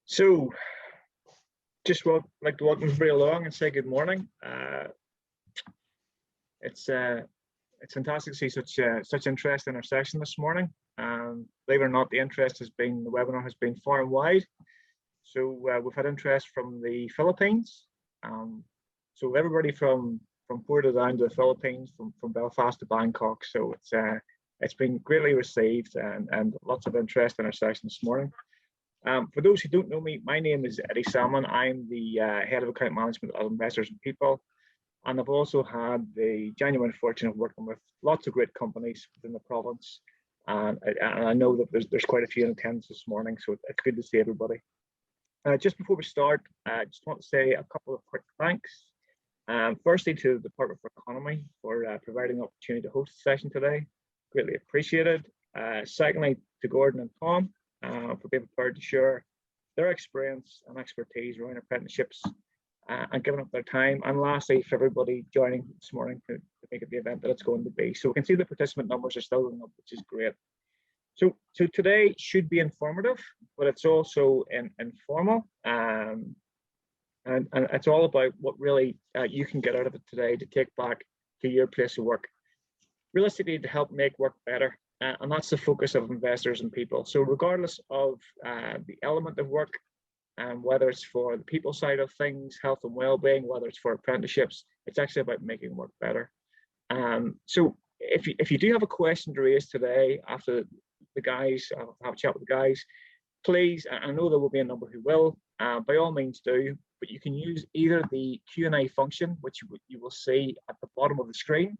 So, just like to welcome everybody along and say good morning. It's fantastic to see such interest in our session this morning. Believe it or not, the webinar has been far and wide. So we've had interest from the Philippines. So everybody from Porto down to the Philippines, from Belfast to Bangkok. So it's been greatly received and lots of interest in our session this morning. For those who don't know me, my name is Eddie Salmon. I'm the Head of Account Management at Investors and People. And I've also had the genuine fortune of working with lots of great companies within the province. And I know that there's quite a few in attendance this morning, so it's good to see everybody. Just before we start, I just want to say a couple of quick thanks. Firstly, to the Department for Economy for providing the opportunity to host the session today. Greatly appreciated. Secondly, to Gordon and Tom for being prepared to share their experience and expertise around apprenticeships and giving up their time. And lastly, for everybody joining this morning to make it the event that it's going to be. So we can see the participant numbers are still going up, which is great. So today should be informative, but it's also informal. And it's all about what really you can get out of it today to take back to your place of work. Realistically, to help make work better. And that's the focus of Investors and People. So regardless of the element of work, whether it's for the people side of things, health and well-being, whether it's for apprenticeships, it's actually about making work better. So if you do have a question to raise today after the guys, I'll have a chat with the guys, please, I know there will be a number who will, by all means do, but you can use either the Q&A function, which you will see at the bottom of the screen,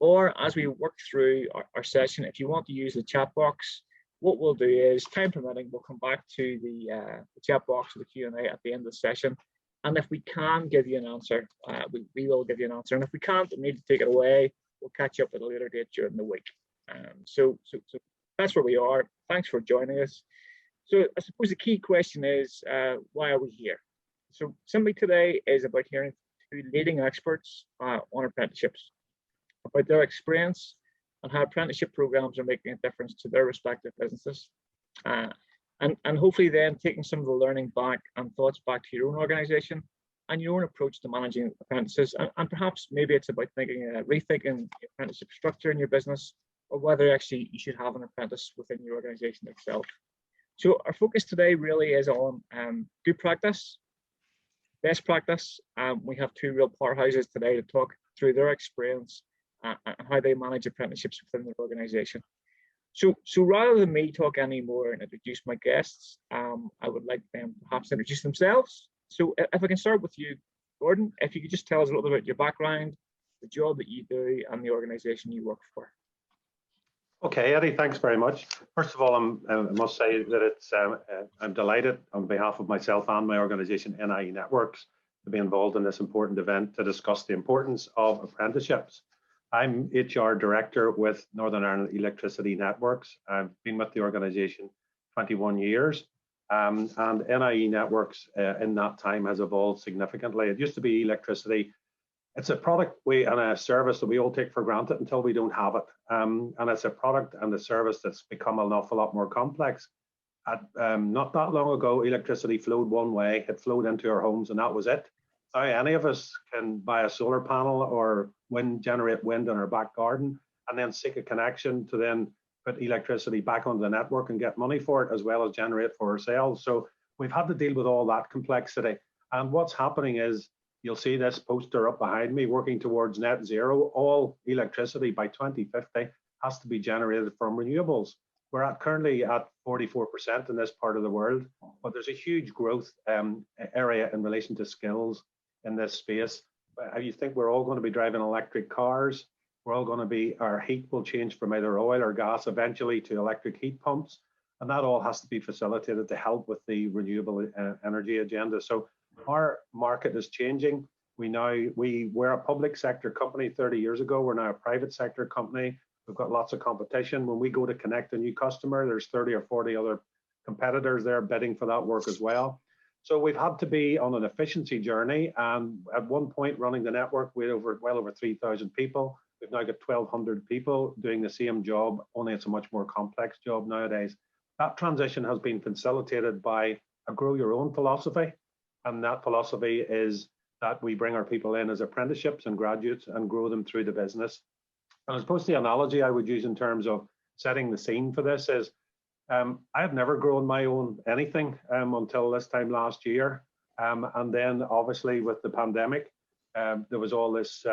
or as we work through our session, if you want to use the chat box, what we'll do is, time permitting, we'll come back to the chat box or the Q&A at the end of the session. And if we can give you an answer, we will give you an answer. And if we can't and need to take it away, we'll catch up at a later date during the week. So that's where we are. Thanks for joining us. So I suppose the key question is, why are we here? So simply today is about hearing two leading experts on apprenticeships, about their experience and how apprenticeship programs are making a difference to their respective businesses. And hopefully then taking some of the learning back and thoughts back to your own organization and your own approach to managing apprentices. And perhaps maybe it's about rethinking the apprenticeship structure in your business, or whether actually you should have an apprentice within your organization itself. So our focus today really is on good practice, best practice. We have two real powerhouses today to talk through their experience and how they manage apprenticeships within their organization. So rather than me talk anymore and introduce my guests, I would like them perhaps to introduce themselves. So if I can start with you, Gordon, if you could just tell us a little bit about your background, the job that you do, and the organization you work for. Okay, Eddie, thanks very much. First of all, I must say that I'm delighted on behalf of myself and my organization, NIE Networks, to be involved in this important event to discuss the importance of apprenticeships. I'm HR Director with Northern Ireland Electricity Networks. I've been with the organization 21 years, and NIE Networks in that time has evolved significantly. It used to be electricity. It's a product and a service that we all take for granted until we don't have it. And it's a product and a service that's become an awful lot more complex. Not that long ago, electricity flowed one way, it flowed into our homes, and that was it. Now, any of us can buy a solar panel or generate wind in our back garden, and then seek a connection to then put electricity back onto the network and get money for it, as well as generate for ourselves. So we've had to deal with all that complexity. And what's happening is, you'll see this poster up behind me, working towards net zero. All electricity by 2050 has to be generated from renewables. We're currently at 44% in this part of the world, but there's a huge growth area in relation to skills in this space. You think we're all going to be driving electric cars. We're all going to be, our heat will change from either oil or gas eventually to electric heat pumps. And that all has to be facilitated to help with the renewable energy agenda. So our market is changing. We were a public sector company 30 years ago. We're now a private sector company. We've got lots of competition. When we go to connect a new customer, there's 30 or 40 other competitors there bidding for that work as well. So we've had to be on an efficiency journey. And at one point running the network, we had well over 3,000 people. We've now got 1,200 people doing the same job, only it's a much more complex job nowadays. That transition has been facilitated by a grow your own philosophy. And that philosophy is that we bring our people in as apprenticeships and graduates and grow them through the business. And I suppose the analogy I would use in terms of setting the scene for this is, I have never grown my own anything until this time last year. And then obviously with the pandemic, there was all this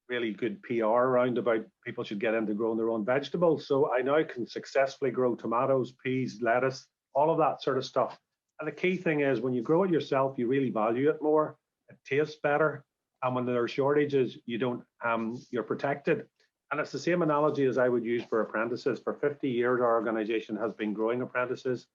really good PR around about people should get into growing their own vegetables. So I now can successfully grow tomatoes, peas, lettuce, all of that sort of stuff. And the key thing is when you grow it yourself, you really value it more. It tastes better. And when there are shortages, you don't, you're protected. And it's the same analogy as I would use for apprentices. For 50 years, our organization has been growing apprentices,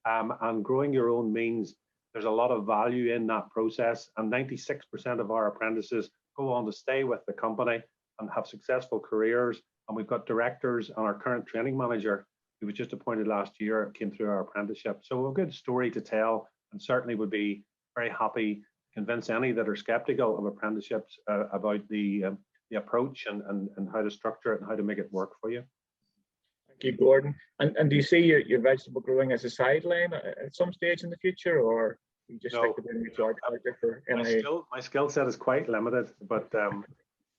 and growing your own means there's a lot of value in that process. And 96% of our apprentices go on to stay with the company and have successful careers. And we've got directors, and our current training manager, who was just appointed last year, came through our apprenticeship. So a good story to tell, and certainly would be very happy to convince any that are skeptical of apprenticeships about the approach and how to structure it and how to make it work for you. Thank you, Gordon. And do you see your vegetable growing as a sideline at some stage in the future, or you just stick to being your character for NIA? My skill set is quite limited, but a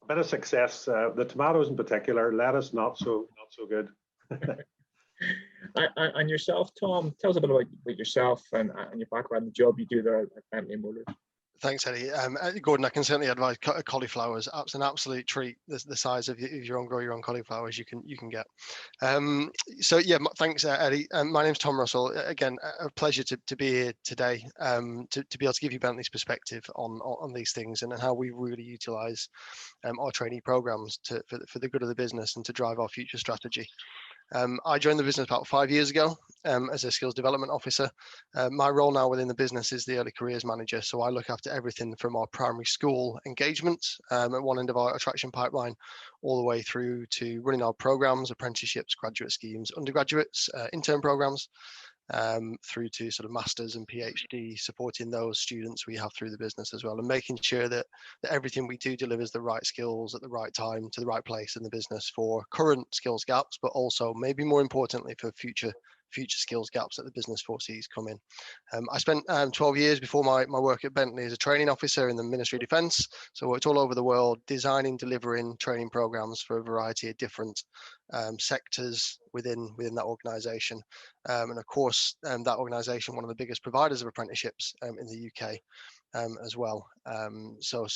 bit of success. The tomatoes in particular, lettuce not so good. And yourself, Tom, tell us a bit about yourself and your background, the job you do there at Bentley Motors. Thanks, Eddie. Gordon, I can certainly advise cauliflowers. It's an absolute treat. The size of your own grow your own cauliflowers you can get. So yeah, thanks, Eddie. My name's Tom Russell. Again, a pleasure to be here today. To be able to give you Bentley's perspective on these things and how we really utilise our trainee programs for the good of the business and to drive our future strategy. I joined the business about 5 years ago as a skills development officer. My role now within the business is the early careers manager. So I look after everything from our primary school engagement at one end of our attraction pipeline, all the way through to running our programs, apprenticeships, graduate schemes, undergraduates, intern programs, through to sort of masters and PhD, supporting those students we have through the business as well, and making sure that everything we do delivers the right skills at the right time to the right place in the business for current skills gaps, but also maybe more importantly for future skills gaps that the business foresees coming. I spent 12 years before my work at Bentley as a training officer in the Ministry of Defence. So I worked all over the world designing, delivering training programs for a variety of different sectors within that organisation. And of course, that organisation, one of the biggest providers of apprenticeships in the UK as well. So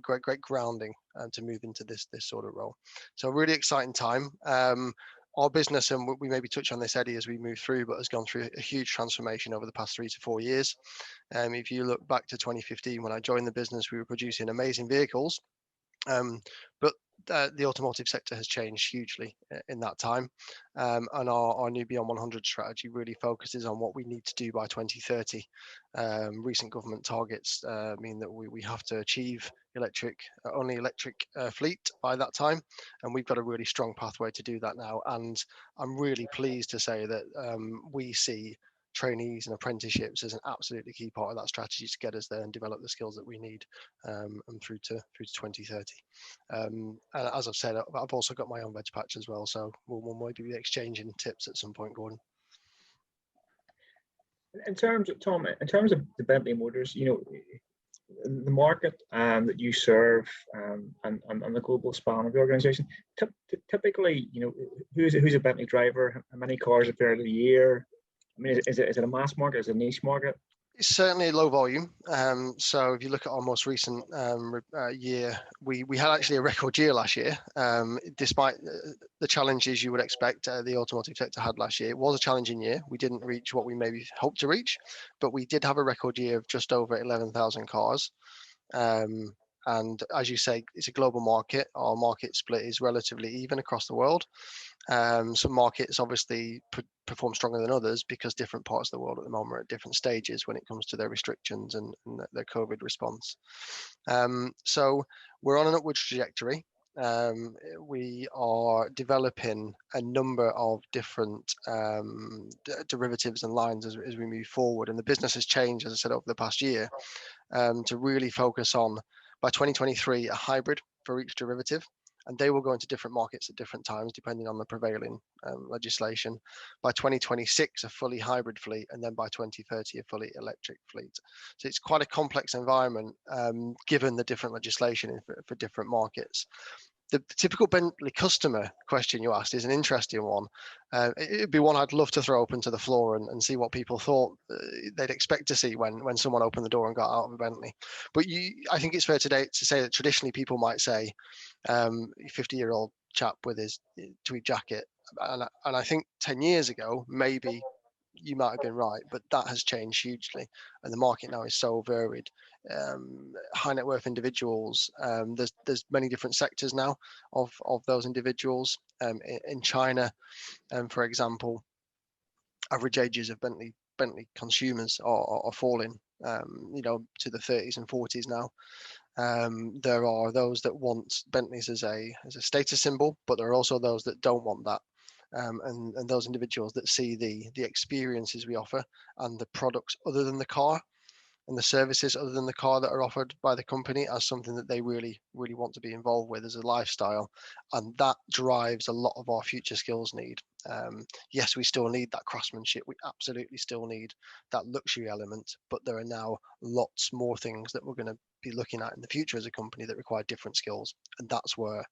great grounding to move into this sort of role. So really exciting time. Our business, and we maybe touch on this, Eddie, as we move through, but has gone through a huge transformation over the past 3 to 4 years. If you look back to 2015, when I joined the business, we were producing amazing vehicles, but the automotive sector has changed hugely in that time. And our new Beyond 100 strategy really focuses on what we need to do by 2030. Recent government targets mean that we have to achieve only electric fleet by that time, and we've got a really strong pathway to do that now. And I'm really pleased to say that we see trainees and apprenticeships as an absolutely key part of that strategy to get us there and develop the skills that we need and through to 2030. And as I've said, I've also got my own veg patch as well, so we'll maybe be exchanging tips at some point, Gordon. In terms of Tom, in terms of the Bentley Motors, the market that you serve and the global span of the organisation, typically, who's a Bentley driver? How many cars are there a year? I mean, is it a mass market? Is it a niche market? It's certainly low volume. So if you look at our most recent year, we had actually a record year last year, despite the challenges you would expect the automotive sector had last year. It was a challenging year. We didn't reach what we maybe hoped to reach, but we did have a record year of just over 11,000 cars. And as you say, it's a global market. Our market split is relatively even across the world. Some markets obviously perform stronger than others because different parts of the world at the moment are at different stages when it comes to their restrictions and their COVID response. So we're on an upward trajectory. We are developing a number of different derivatives and lines as we move forward. And the business has changed, as I said, over the past year to really focus on, by 2023, a hybrid for each derivative. and they will go into different markets at different times depending on the prevailing legislation. By 2026, a fully hybrid fleet, and then by 2030, a fully electric fleet. So it's quite a complex environment given the different legislation for different markets. The typical Bentley customer question you asked is an interesting one. It'd be one I'd love to throw open to the floor and see what people thought they'd expect to see when someone opened the door and got out of a Bentley. But I think it's fair today to say that traditionally people might say 50-year-old chap with his tweed jacket. And I think 10 years ago, maybe you might have been right, but that has changed hugely, and the market now is so varied. High net worth individuals, there's many different sectors now of those individuals. In China, for example, average ages of Bentley consumers are falling, to the 30s and 40s now. There are those that want Bentleys as a status symbol, but there are also those that don't want that. And those individuals that see the experiences we offer and the products other than the car and the services other than the car that are offered by the company as something that they really, really want to be involved with as a lifestyle. And that drives a lot of our future skills need. Yes, we still need that craftsmanship. We absolutely still need that luxury element, but there are now lots more things that we're going to be looking at in the future as a company that require different skills. And that's where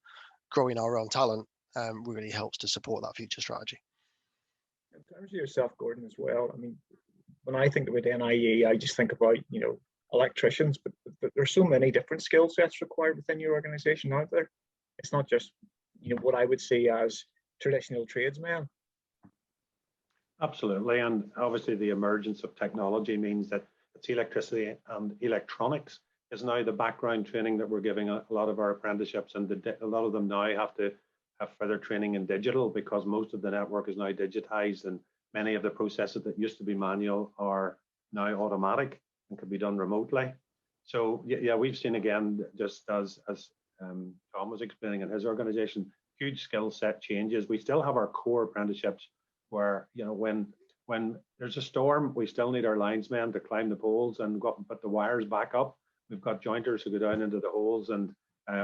growing our own talent really helps to support that future strategy. In terms of yourself, Gordon, as well, I mean, when I think about NIE, I just think about, electricians, but there's so many different skill sets required within your organization, aren't there? It's not just, what I would see as traditional tradesmen. Absolutely, and obviously the emergence of technology means that it's electricity and electronics is now the background training that we're giving a lot of our apprenticeships, and a lot of them now have to have further training in digital because most of the network is now digitized, and many of the processes that used to be manual are now automatic and can be done remotely. So yeah, we've seen again, just as Tom was explaining in his organization, huge skill set changes. We still have our core apprenticeships where, when there's a storm, we still need our linesmen to climb the poles and go up and put the wires back up. We've got jointers who go down into the holes and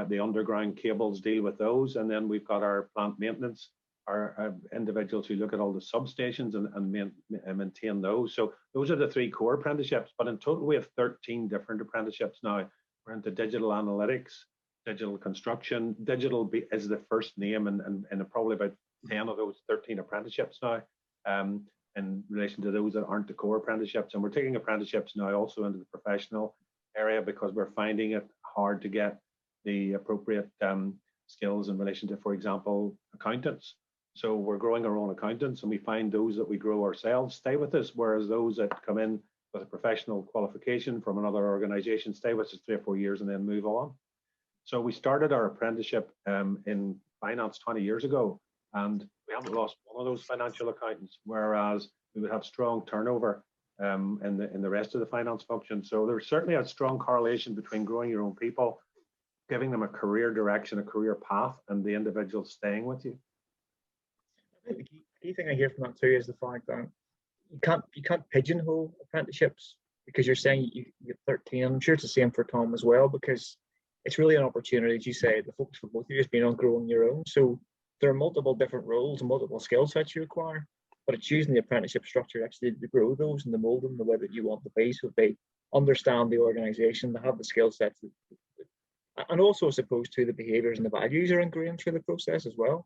the underground cables deal with those. And then we've got our plant maintenance, our individuals who look at all the substations and maintain those. So those are the three core apprenticeships, but in total we have 13 different apprenticeships now. We're into digital analytics, digital construction. Digital is the first name and probably about 10 of those 13 apprenticeships now in relation to those that aren't the core apprenticeships. And we're taking apprenticeships now also into the professional area because we're finding it hard to get the appropriate skills in relation to, for example, accountants. So we're growing our own accountants, and we find those that we grow ourselves stay with us, whereas those that come in with a professional qualification from another organization stay with us 3 or 4 years and then move on. So we started our apprenticeship in finance 20 years ago, and we haven't lost one of those financial accountants, whereas we would have strong turnover in the rest of the finance function. So there's certainly a strong correlation between growing your own people, giving them a career direction, a career path, and the individual staying with you. I think the key thing I hear from that too is the fact that you can't pigeonhole apprenticeships because you're saying you get 13. I'm sure it's the same for Tom as well, because it's really an opportunity, as you say, the focus for both of you has been on growing your own. So there are multiple different roles and multiple skill sets you require, but it's using the apprenticeship structure actually to grow those and to mold them the way that you want to be, so they understand the organization, they have the skill sets, and also as opposed to the behaviors and the values are ingrained through the process as well.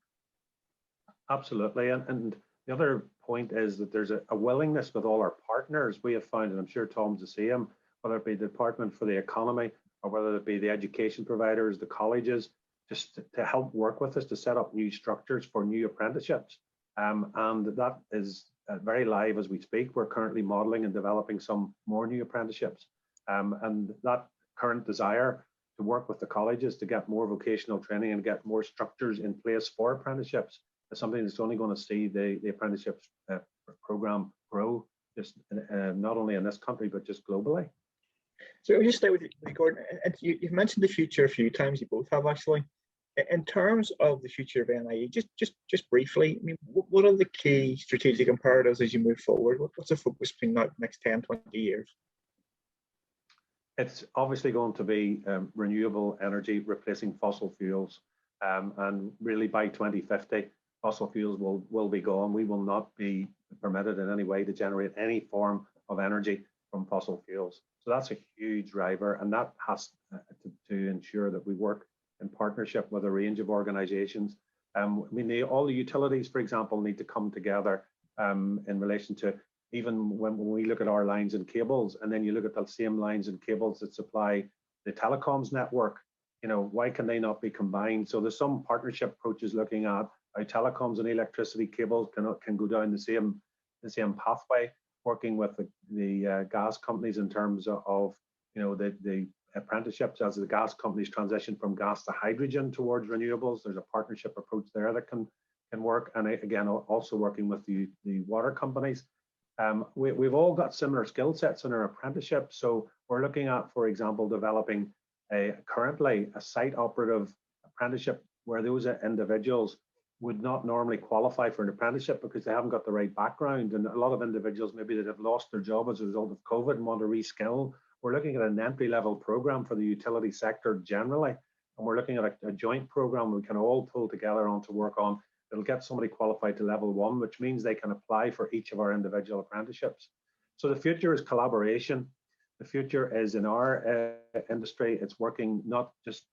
Absolutely, and the other point is that there's a willingness with all our partners we have found, and I'm sure Tom's the same, whether it be the Department for the Economy or whether it be the education providers, the colleges, just to help work with us to set up new structures for new apprenticeships. And that is very live as we speak. We're currently modeling and developing some more new apprenticeships. And that current desire to work with the colleges to get more vocational training and get more structures in place for apprenticeships is something that's only going to see the apprenticeships program grow, just not only in this country, but just globally. So I'll just stay with you, Gordon. You've mentioned the future a few times, you both have actually. In terms of the future of NIE, just briefly, I mean, what are the key strategic imperatives as you move forward? What's the focus between the next 10, 20 years? It's obviously going to be renewable energy replacing fossil fuels. And really by 2050, fossil fuels will be gone. We will not be permitted in any way to generate any form of energy from fossil fuels. So that's a huge driver, and that has to ensure that we work in partnership with a range of organizations. All the utilities, for example, need to come together in relation to, even when we look at our lines and cables, and then you look at the same lines and cables that supply the telecoms network, why can they not be combined? So there's some partnership approaches looking at how telecoms and electricity cables can go down the same pathway, working with the gas companies in terms of the apprenticeships as the gas companies transition from gas to hydrogen towards renewables. There's a partnership approach there that can work, and again also working with the water companies. We've all got similar skill sets in our apprenticeship, so we're looking at, for example, developing currently a site operative apprenticeship where those individuals would not normally qualify for an apprenticeship because they haven't got the right background, and a lot of individuals maybe that have lost their job as a result of COVID and want to reskill. We're looking at an entry-level program for the utility sector generally, and we're looking at a joint program we can all pull together on to work on. It'll get somebody qualified to level 1, which means they can apply for each of our individual apprenticeships. So the future is collaboration. The future is in our industry, it's working not just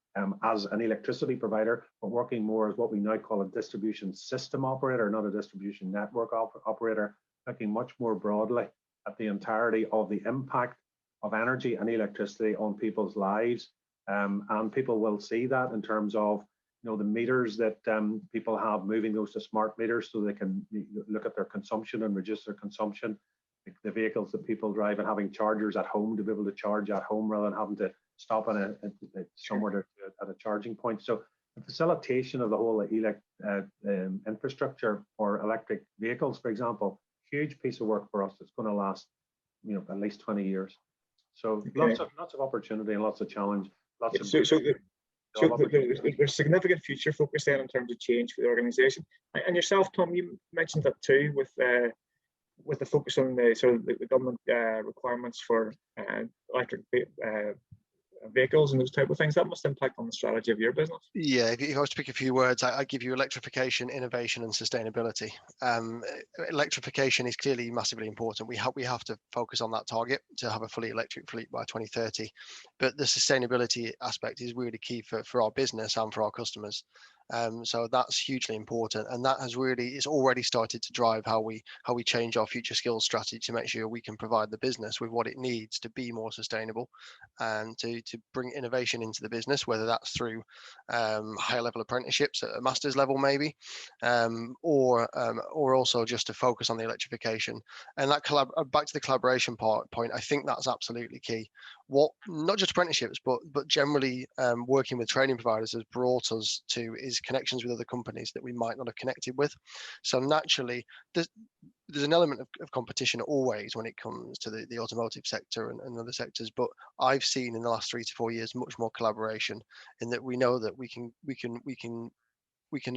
as an electricity provider, but working more as what we now call a distribution system operator, not a distribution network operator, looking much more broadly at the entirety of the impact of energy and electricity on people's lives. And people will see that in terms of the meters that people have, moving those to smart meters so they can look at their consumption and reduce their consumption. The vehicles that people drive and having chargers at home to be able to charge at home rather than having to stop somewhere at a charging point. So the facilitation of the whole infrastructure for electric vehicles, for example, huge piece of work for us that's going to last at least 20 years. So lots of opportunity and lots of challenge. So there's significant future focus then in terms of change for the organisation. And yourself, Tom, you mentioned that too, with the focus on the government requirements for electric vehicles and those type of things. That must impact on the strategy of your business. Yeah, if I was to pick a few words, I give you electrification, innovation, and sustainability. Electrification is clearly massively important. We have to focus on that target to have a fully electric fleet by 2030. But the sustainability aspect is really key for our business and for our customers. So that's hugely important, and that it's already started to drive how we change our future skills strategy to make sure we can provide the business with what it needs to be more sustainable and to bring innovation into the business, whether that's through higher level apprenticeships at a master's level maybe, or also just to focus on the electrification. And that back to the collaboration point, I think that's absolutely key. What not just apprenticeships but generally working with training providers has brought us to is connections with other companies that we might not have connected with. So naturally there's an element of competition always when it comes to the automotive sector and other sectors, but I've seen in the last 3 to 4 years much more collaboration in that we know that we can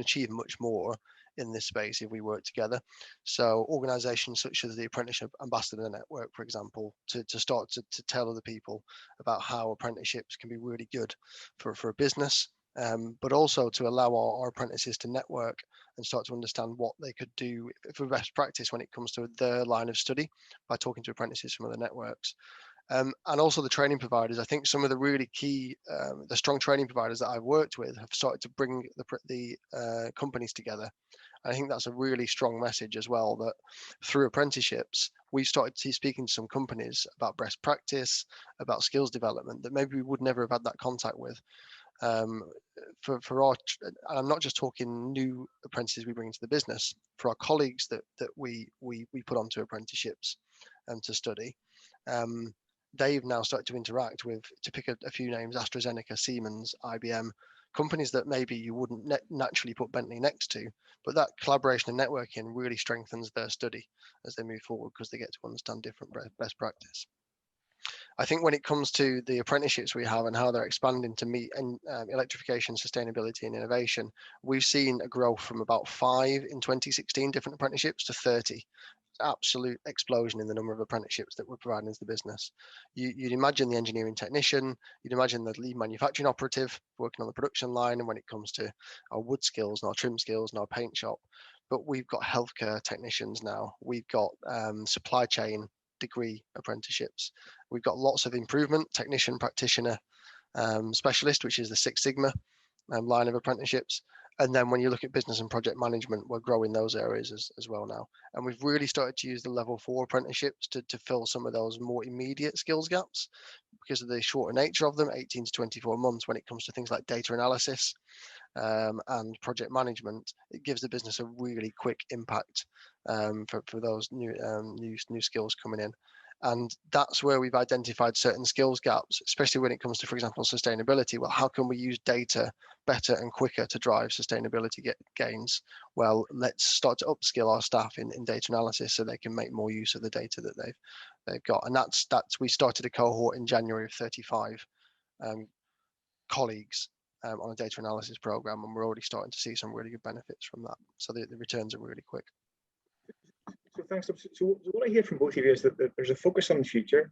achieve much more in this space if we work together. So organizations such as the Apprenticeship Ambassador Network, for example, to start to tell other people about how apprenticeships can be really good for a business, but also to allow our apprentices to network and start to understand what they could do for best practice when it comes to their line of study by talking to apprentices from other networks. And also the training providers. I think some of the really key, the strong training providers that I've worked with have started to bring the companies together. I think that's a really strong message as well, that through apprenticeships, we started speaking to some companies about best practice, about skills development that maybe we would never have had that contact with. For our, and I'm not just talking new apprentices we bring into the business, for our colleagues that we put onto apprenticeships and to study, they've now started to interact with, to pick a few names, AstraZeneca, Siemens, IBM, companies that maybe you wouldn't naturally put Bentley next to, but that collaboration and networking really strengthens their study as they move forward because they get to understand different best practice. I think when it comes to the apprenticeships we have and how they're expanding to meet electrification, sustainability and innovation, we've seen a growth from about 5 in 2016 different apprenticeships to 30 absolute explosion in the number of apprenticeships that we're providing as the business. You'd imagine the engineering technician, you'd imagine the lead manufacturing operative working on the production line, and when it comes to our wood skills and our trim skills and our paint shop. But we've got healthcare technicians now. We've got supply chain degree apprenticeships. We've got lots of improvement technician, practitioner, specialist, which is the Six Sigma line of apprenticeships. And then when you look at business and project management, we're growing those areas as well now. And we've really started to use the level 4 apprenticeships to fill some of those more immediate skills gaps because of the shorter nature of them, 18 to 24 months when it comes to things like data analysis and project management. It gives the business a really quick impact for those new skills coming in. And that's where we've identified certain skills gaps, especially when it comes to, for example, sustainability. Well, how can we use data better and quicker to drive sustainability gains? Well, let's start to upskill our staff in data analysis so they can make more use of the data that they've got. And that's we started a cohort in January of 35 colleagues on a data analysis program, and we're already starting to see some really good benefits from that. So the returns are really quick. So thanks. So what I hear from both of you is that there's a focus on the future.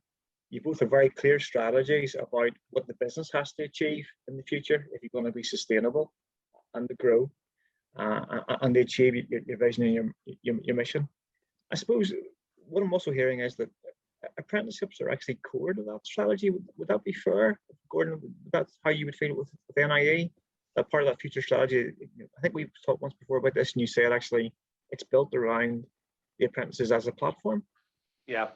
You both have very clear strategies about what the business has to achieve in the future if you're going to be sustainable and to grow and to achieve your vision and your mission. I suppose what I'm also hearing is that apprenticeships are actually core to that strategy. Would that be fair, Gordon? That's how you would feel with NIE? That part of that future strategy. I think we've talked once before about this, and you said actually it's built around the apprentices as a platform. Yeah.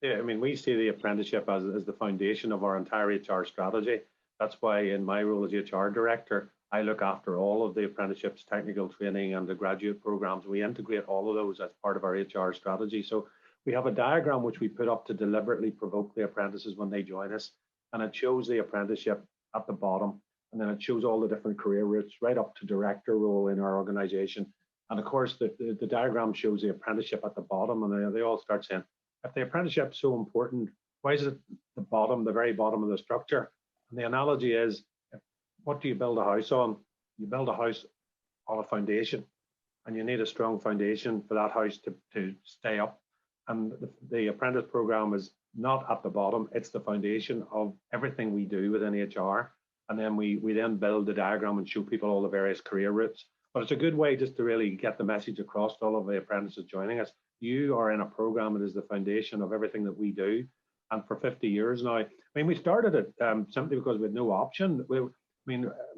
I mean, we see the apprenticeship as the foundation of our entire HR strategy. That's why in my role as HR director, I look after all of the apprenticeships, technical training, and the graduate programs. We integrate all of those as part of our HR strategy. So we have a diagram which we put up to deliberately provoke the apprentices when they join us, and it shows the apprenticeship at the bottom, and then it shows all the different career routes right up to director role in our organization. And of course, the diagram shows the apprenticeship at the bottom, and they all start saying, if the apprenticeship is so important, why is it the bottom, the very bottom of the structure? And the analogy is, what do you build a house on? You build a house on a foundation, and you need a strong foundation for that house to stay up. And the apprentice program is not at the bottom, it's the foundation of everything we do within HR. And then we then build the diagram and show people all the various career routes. But it's a good way just to really get the message across to all of the apprentices joining us. You are in a program that is the foundation of everything that we do. And for 50 years now, I mean, we started it simply because we had no option.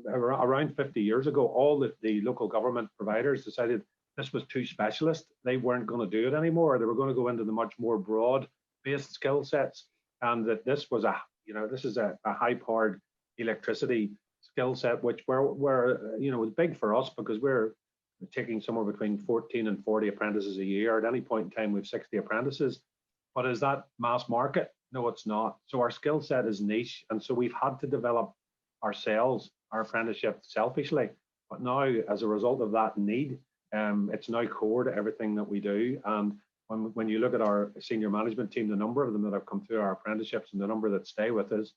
Around 50 years ago, all the local government providers decided this was too specialist. They weren't going to do it anymore. They were going to go into the much more broad-based skill sets. And that this is a high-powered electricity skill set, which was big for us because we're taking somewhere between 14 and 40 apprentices a year. At any point in time, we have 60 apprentices. But is that mass market? No, it's not. So our skill set is niche. And so we've had to develop ourselves, our apprenticeship selfishly. But now, as a result of that need, it's now core to everything that we do. And when you look at our senior management team, the number of them that have come through our apprenticeships and the number that stay with us,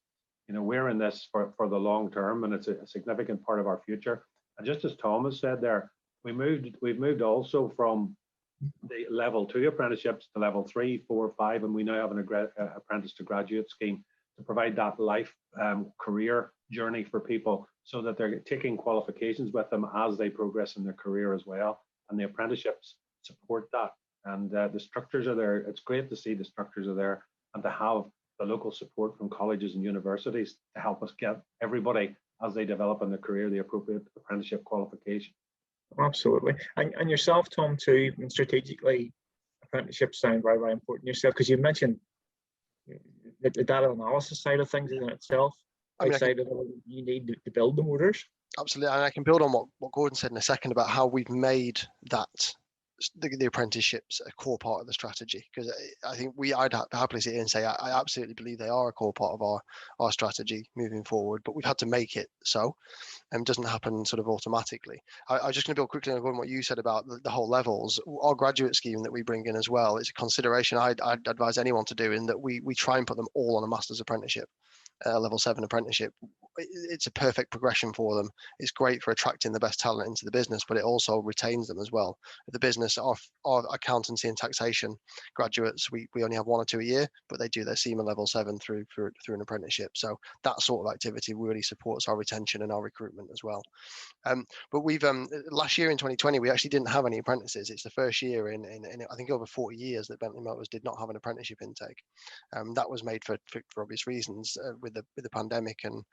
we're in this for the long term, and it's a significant part of our future. And just as Thomas said there, we've moved also from the level 2 apprenticeships to level 3, 4, 5, and we now have an apprentice to graduate scheme to provide that life career journey for people so that they're taking qualifications with them as they progress in their career as well. And the apprenticeships support that. And the structures are there. It's great to see the structures are there and to have the local support from colleges and universities to help us get everybody as they develop in their career the appropriate apprenticeship qualification. Absolutely. And yourself, Tom, too, strategically, apprenticeships sound very, very important yourself, because you mentioned the data analysis side of things in itself. Outside of what you need to build the motors. Absolutely. And I can build on what Gordon said in a second about how we've made the apprenticeships a core part of the strategy, because I think I'd happily sit here and say I absolutely believe they are a core part of our strategy moving forward, but we've had to make it so, and it doesn't happen sort of automatically. I was just going to build quickly on what you said about the whole levels. Our graduate scheme that we bring in as well is a consideration I'd advise anyone to do, in that we try and put them all on a master's apprenticeship, level 7 apprenticeship. it's a perfect progression for them. It's great for attracting the best talent into the business, but it also retains them as well. The business, our accountancy and taxation graduates, we only have 1 or 2 a year, but they do their CIMA level 7 through an apprenticeship. So that sort of activity really supports our retention and our recruitment as well. But we've last year in 2020, we actually didn't have any apprentices. It's the first year in I think over 40 years that Bentley Motors did not have an apprenticeship intake. That was made for obvious reasons with the pandemic and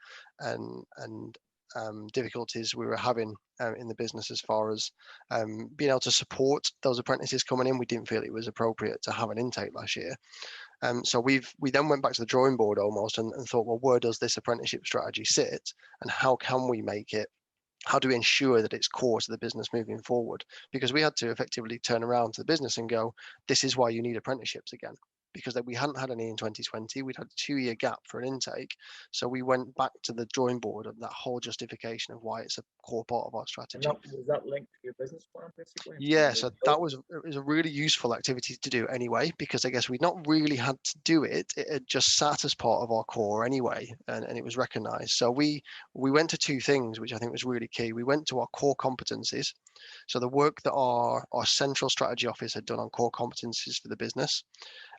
difficulties we were having in the business as far as being able to support those apprentices coming in. We didn't feel it was appropriate to have an intake last year. So we then went back to the drawing board almost and thought, well, where does this apprenticeship strategy sit, and how can we make it? How do we ensure that it's core to the business moving forward? Because we had to effectively turn around to the business and go, this is why you need apprenticeships again. Because we hadn't had any in 2020. We'd had a 2-year gap for an intake. So we went back to the drawing board of that whole justification of why it's a core part of our strategy. Was that linked to your business plan, basically? Yeah, so it was a really useful activity to do anyway, because I guess we'd not really had to do it. It had just sat as part of our core anyway, and it was recognised. So we went to 2 things, which I think was really key. We went to our core competencies. So the work that our central strategy office had done on core competencies for the business.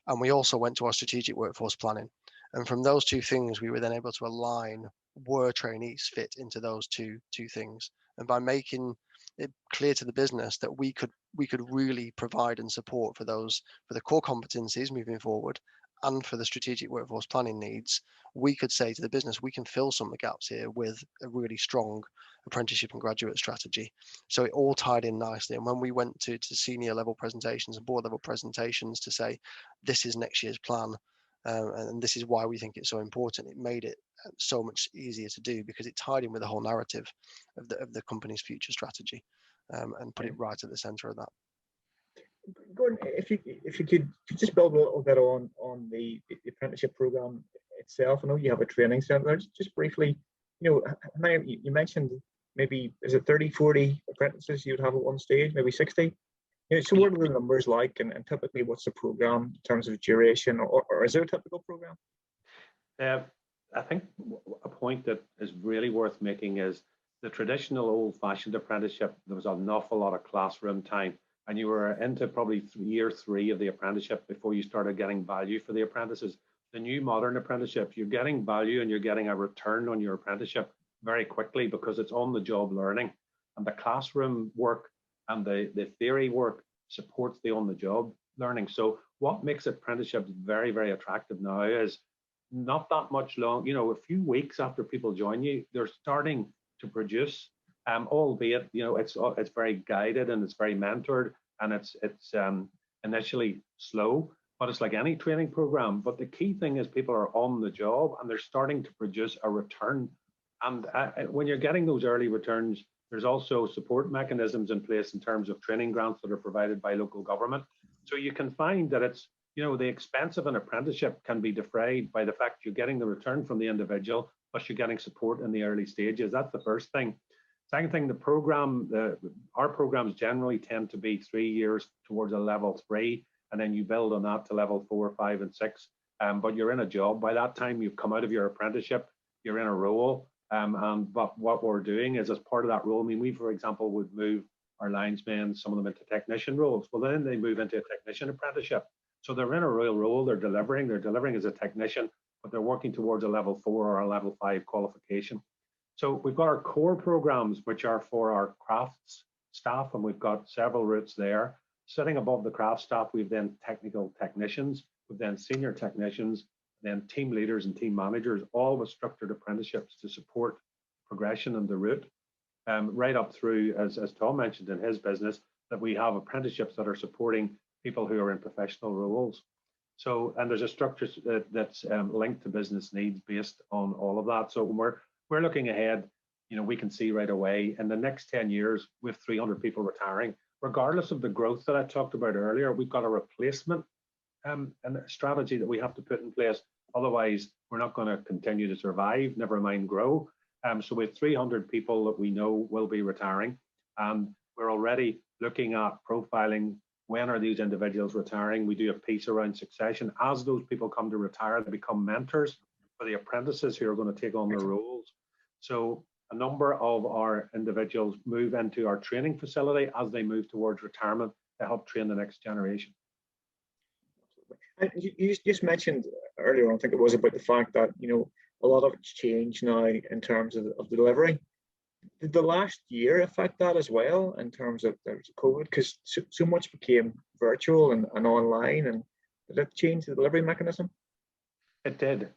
And we also went to our strategic workforce planning. And from those 2 things, we were then able to align where trainees fit into those two things. And by making it clear to the business that we could really provide and support for the core competencies moving forward and for the strategic workforce planning needs, we could say to the business, we can fill some of the gaps here with a really strong apprenticeship and graduate strategy. So it all tied in nicely. And when we went to senior level presentations and board level presentations to say, this is next year's plan, and this is why we think it's so important, it made it so much easier to do, because it tied in with the whole narrative of the company's future strategy, and put it right at the center of that. Gordon, if you could just build a little bit on the apprenticeship program itself. I know you have a training centre. Just briefly, you mentioned maybe, is it 30, 40 apprentices you'd have at one stage, maybe 60? So what are the numbers like, and typically what's the program in terms of duration, or is there a typical program? I think a point that is really worth making is the traditional old-fashioned apprenticeship. There was an awful lot of classroom time, and you were into probably year 3 of the apprenticeship before you started getting value for the apprentices. The new modern apprenticeship, you're getting value and you're getting a return on your apprenticeship very quickly, because it's on-the-job learning, and the classroom work and the theory work supports the on-the-job learning. So what makes apprenticeships very, very attractive now is not that much long, a few weeks after people join you, they're starting to produce, albeit, it's very guided and it's very mentored, and it's initially slow, but it's like any training program. But the key thing is people are on the job and they're starting to produce a return. And when you're getting those early returns, there's also support mechanisms in place in terms of training grants that are provided by local government. So you can find that it's, the expense of an apprenticeship can be defrayed by the fact you're getting the return from the individual, plus you're getting support in the early stages. That's the first thing. Second thing, our programs generally tend to be 3 years towards a level 3, and then you build on that to level 4, 5, and 6. But you're in a job by that time. You've come out of your apprenticeship, you're in a role. But what we're doing is, as part of that role, we, for example, would move our linesmen, some of them, into technician roles. Well, then they move into a technician apprenticeship. So they're in a real role, they're delivering as a technician, but they're working towards a level 4 or a level 5 qualification. So we've got our core programs, which are for our crafts staff, and we've got several routes there. Sitting above the craft staff, we've then technical technicians, we've then senior technicians, then team leaders and team managers, all with structured apprenticeships to support progression and the route, right up through, as Tom mentioned in his business, that we have apprenticeships that are supporting people who are in professional roles. So, and there's a structure that's linked to business needs based on all of that. So when we're looking ahead, we can see right away in the next 10 years with 300 people retiring, regardless of the growth that I talked about earlier. We've got a replacement and a strategy that we have to put in place. Otherwise, we're not going to continue to survive, never mind grow. So we have 300 people that we know will be retiring, and we're already looking at profiling when are these individuals retiring. We do a piece around succession. As those people come to retire, they become mentors for the apprentices who are going to take on their roles. So a number of our individuals move into our training facility as they move towards retirement to help train the next generation. And you just mentioned earlier on, I think it was, about the fact that, you know, a lot of it's changed now in terms of the delivery. Did the last year affect that as well in terms of COVID? Because so much became virtual and online, and did it change the delivery mechanism? It did.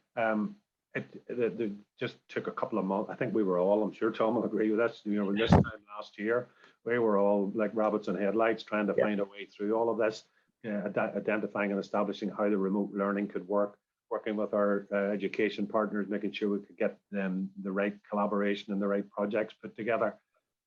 It just took a couple of months. I think we were all, I'm sure Tom will agree with us, you know, this time last year, we were all like rabbits in headlights trying to find a way through all of this, identifying and establishing how the remote learning could work, working with our education partners, making sure we could get them the right collaboration and the right projects put together.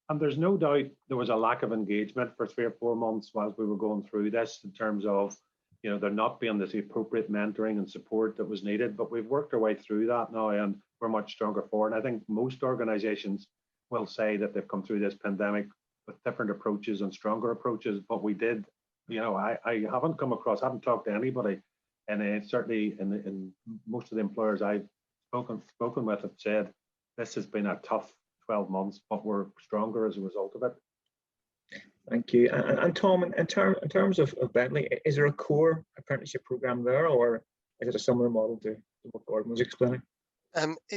And there's no doubt there was a lack of engagement for 3 or 4 months while we were going through this, in terms of, you know, there not being this appropriate mentoring and support that was needed. But we've worked our way through that now, and we're much stronger for it. And I think most organizations will say that they've come through this pandemic with different approaches and stronger approaches. But we did, you know, I haven't come across, I haven't talked to anybody, and certainly in most of the employers I've spoken with have said this has been a tough 12 months, but we're stronger as a result of it. Thank you. And Tom, in terms of Bentley, is there a core apprenticeship program there, or is it a similar model to what Gordon was explaining?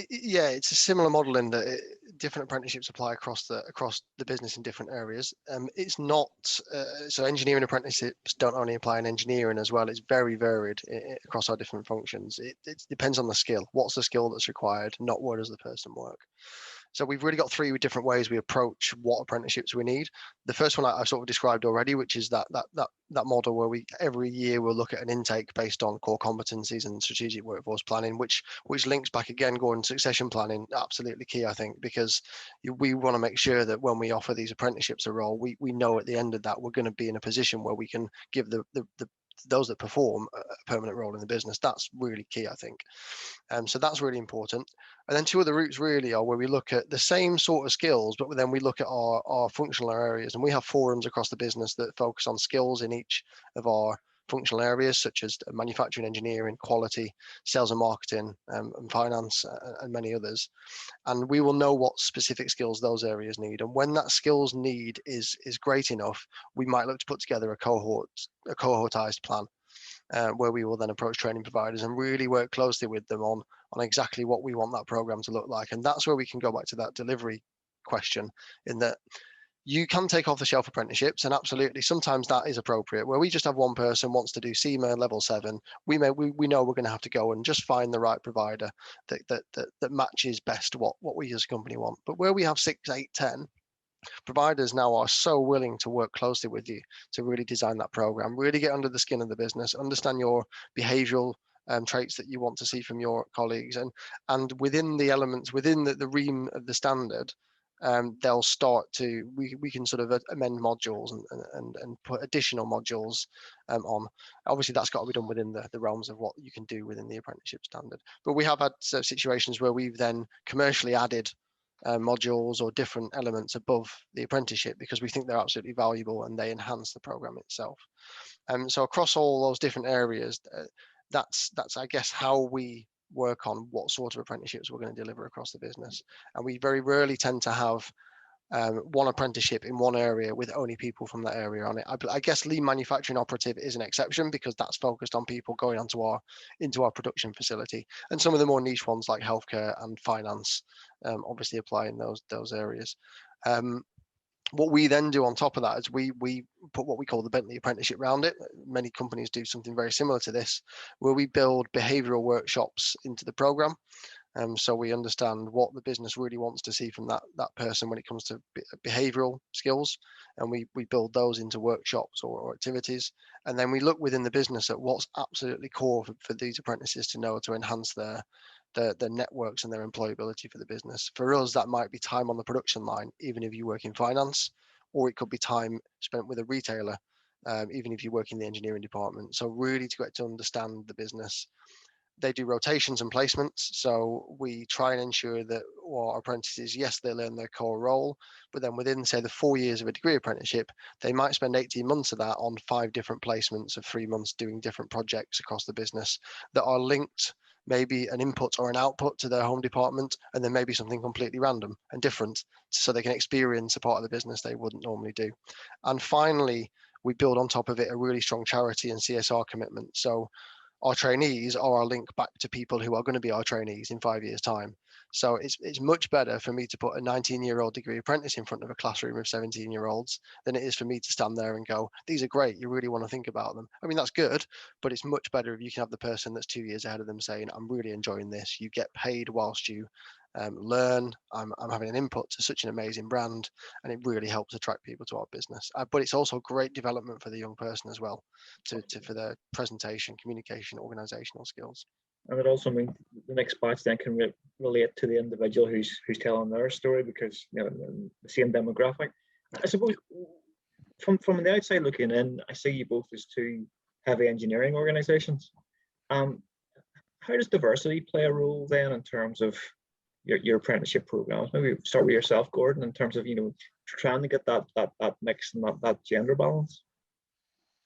Yeah, it's a similar model in that different apprenticeships apply across the business in different areas. It's not so engineering apprenticeships don't only apply in engineering as well. It's very varied across our different functions. It depends on the skill. What's the skill that's required, not where does the person work. So we've really got 3 different ways we approach what apprenticeships we need. The first one I sort of described already, which is that model where we every year we'll look at an intake based on core competencies and strategic workforce planning, which links back again, going succession planning, absolutely key, I think, because we want to make sure that when we offer these apprenticeships a role, we know at the end of that we're going to be in a position where we can give those that perform a permanent role in the business. That's really key, I think. So that's really important. And then 2 other routes really are where we look at the same sort of skills, but then we look at our functional areas, and we have forums across the business that focus on skills in each of our functional areas, such as manufacturing, engineering, quality, sales and marketing, and finance, and many others. And we will know what specific skills those areas need. And when that skills need is great enough, we might look to put together a cohortized plan, where we will then approach training providers and really work closely with them on exactly what we want that program to look like. And that's where we can go back to that delivery question, in that you can take off the shelf apprenticeships, and absolutely sometimes that is appropriate, where we just have one person wants to do CIMA level 7. We know we're going to have to go and just find the right provider that matches best what we as a company want. But where we have 6, 8, 10 providers now are so willing to work closely with you to really design that program, really get under the skin of the business, understand your behavioral traits that you want to see from your colleagues, and within the elements, within the ream of the standard, they'll start to, we can sort of amend modules and put additional modules on. Obviously that's got to be done within the realms of what you can do within the apprenticeship standard. But we have had situations where we've then commercially added modules or different elements above the apprenticeship because we think they're absolutely valuable and they enhance the program itself. So across all those different areas, that's I guess how we work on what sort of apprenticeships we're going to deliver across the business. And we very rarely tend to have one apprenticeship in one area with only people from that area on it. I guess lean manufacturing operative is an exception because that's focused on people going into our production facility, and some of the more niche ones like healthcare and finance obviously apply in those areas. What we then do on top of that is we put what we call the Bentley Apprenticeship round it. Many companies do something very similar to this, where we build behavioral workshops into the program. So we understand what the business really wants to see from that person when it comes to behavioral skills, and we build those into workshops or activities. And then we look within the business at what's absolutely core for these apprentices to know to enhance their networks and their employability for the business. For us, that might be time on the production line, even if you work in finance, or it could be time spent with a retailer, even if you work in the engineering department. So really to get to understand the business. They do rotations and placements. So we try and ensure that our apprentices, yes, they learn their core role, but then within, say, the 4 years of a degree apprenticeship, they might spend 18 months of that on 5 different placements of 3 months doing different projects across the business that are linked maybe an input or an output to their home department, and then maybe something completely random and different, so they can experience a part of the business they wouldn't normally do. And finally, we build on top of it a really strong charity and CSR commitment. So our trainees are our link back to people who are going to be our trainees in 5 years' time. So it's much better for me to put a 19-year-old degree apprentice in front of a classroom of 17-year-olds than it is for me to stand there and go, these are great, you really want to think about them. I mean, that's good, but it's much better if you can have the person that's 2 years ahead of them saying, I'm really enjoying this. You get paid whilst you learn. I'm having an input to such an amazing brand, and it really helps attract people to our business. But it's also great development for the young person as well, for their presentation, communication, organizational skills. And it also means the next batch then can relate to the individual who's telling their story, because the same demographic. I suppose from the outside looking in, I see you both as two heavy engineering organizations. How does diversity play a role then in terms of your apprenticeship programs? Maybe start with yourself, Gordon, in terms of trying to get that mix and that gender balance.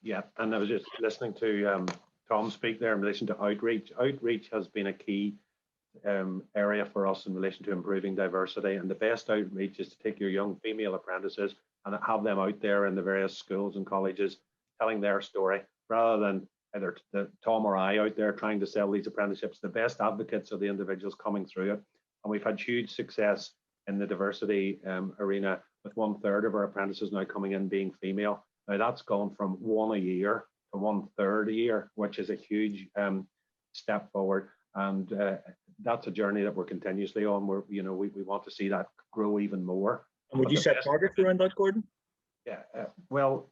Yeah, and I was just listening to Tom speak there in relation to outreach. Outreach has been a key area for us in relation to improving diversity, and the best outreach is to take your young female apprentices and have them out there in the various schools and colleges telling their story, rather than either Tom or I out there trying to sell these apprenticeships. The best advocates are the individuals coming through it, and we've had huge success in the diversity arena, with 1/3 of our apprentices now coming in being female. Now that's gone from 1 a year to 1/3 a year, which is a huge step forward, and that's a journey that we're continuously on. We want to see that grow even more. And would you set targets around that, Gordon? Yeah, well,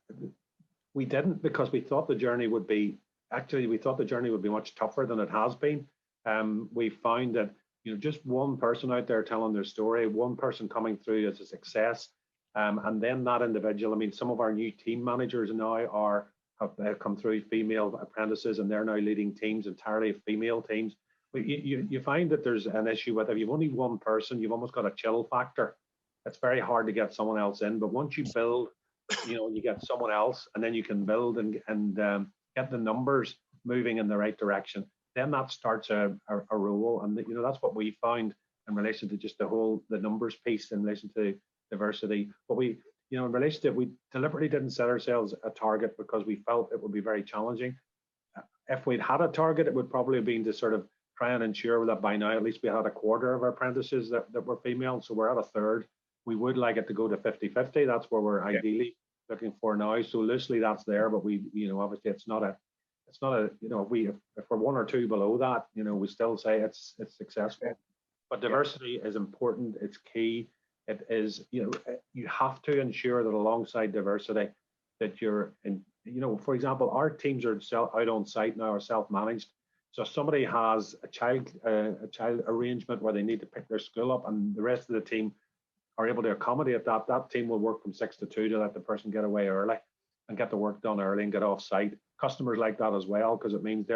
we didn't, because we thought the journey would be much tougher than it has been. We found that just one person out there telling their story, one person coming through as a success, and then that individual. I mean, some of our new team managers now have come through female apprentices, and they're now leading teams entirely of female teams. But you find that there's an issue with, if you've only one person, you've almost got a chill factor. It's very hard to get someone else in. But once you build, you get someone else, and then you can build and get the numbers moving in the right direction. Then that starts a roll, and that's what we found in relation to just the numbers piece in relation to diversity. But in relation to it, we deliberately didn't set ourselves a target because we felt it would be very challenging. If we'd had a target, it would probably have been to sort of try and ensure that by now at least we had 1/4 of our apprentices that were female. So we're at 1/3. We would like it to go to 50-50. That's where we're ideally looking for now. So loosely that's there, but we, obviously it's not a, if we're 1 or 2 below that, we still say it's successful. But diversity is important. It's key. It is, you have to ensure that alongside diversity that you're in, for example, our teams are out on site now, are self-managed. So if somebody has a child arrangement where they need to pick their school up, and the rest of the team are able to accommodate that team will work from 6 to 2 to let the person get away early and get the work done early and get off site. Customers like that as well, because it means